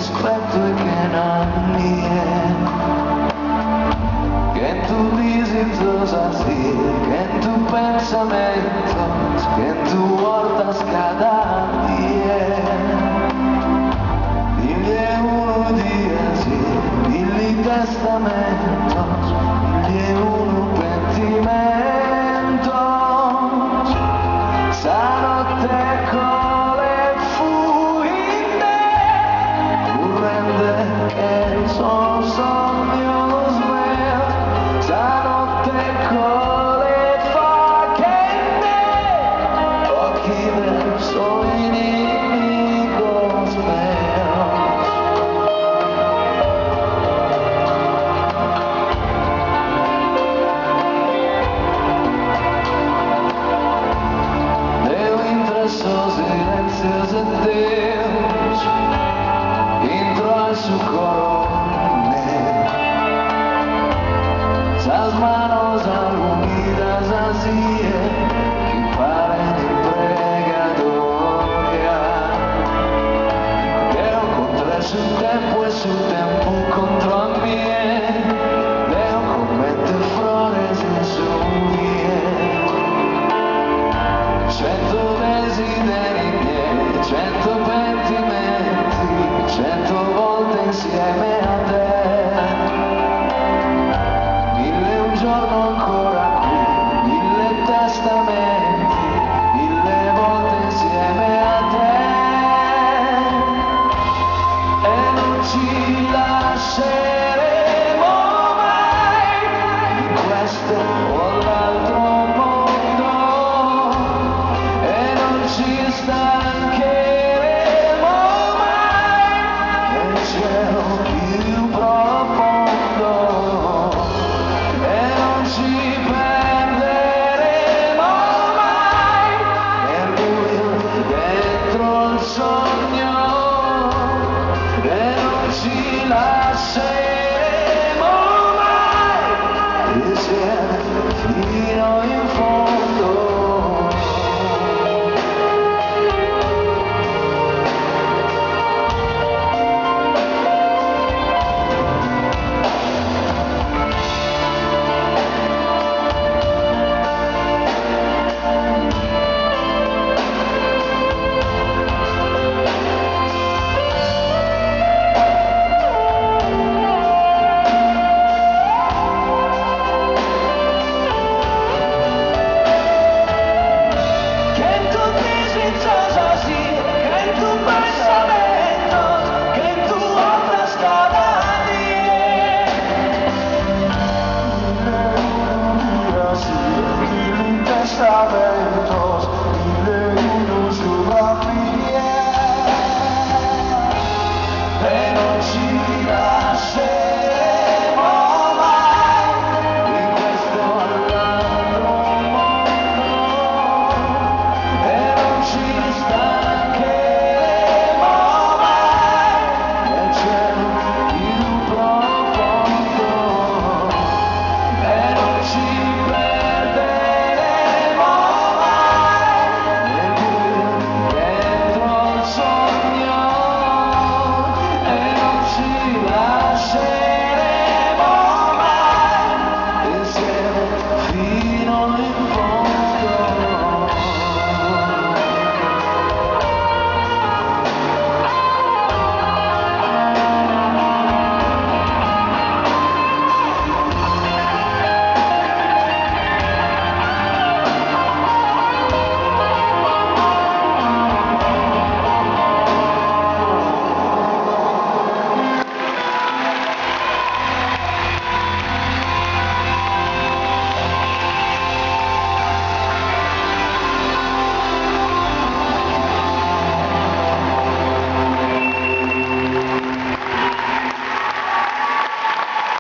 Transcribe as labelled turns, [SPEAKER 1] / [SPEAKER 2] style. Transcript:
[SPEAKER 1] discreto y que nadie que en tus dígitos así, que en tus pensamientos, que en tus hortas cada día. Dile uno día así, dile testamentos, dile uno pentimentos. Stanotte con le fuite, currende che sono sogno sveglia. Stanotte con le facchette, occhi del suo inimico spero. Silencios de Deus entró en su coronel, esas manos unidas así que paren en pregatoria. Deo contra su tempo e su tempo contro me. Deo commette flores in su miel. 100 desideri miei, 100 pentimenti, 100 volte insieme a te. 1000 un giorno ancora qui, 1000 testamenti, 1000 volte insieme a te. E non ci lasceremo mai in questo o l'altro mondo. Ci stancheremo mai nel cielo più profondo e non ci perderemo mai nel buio dentro il sogno e non ci lasceremo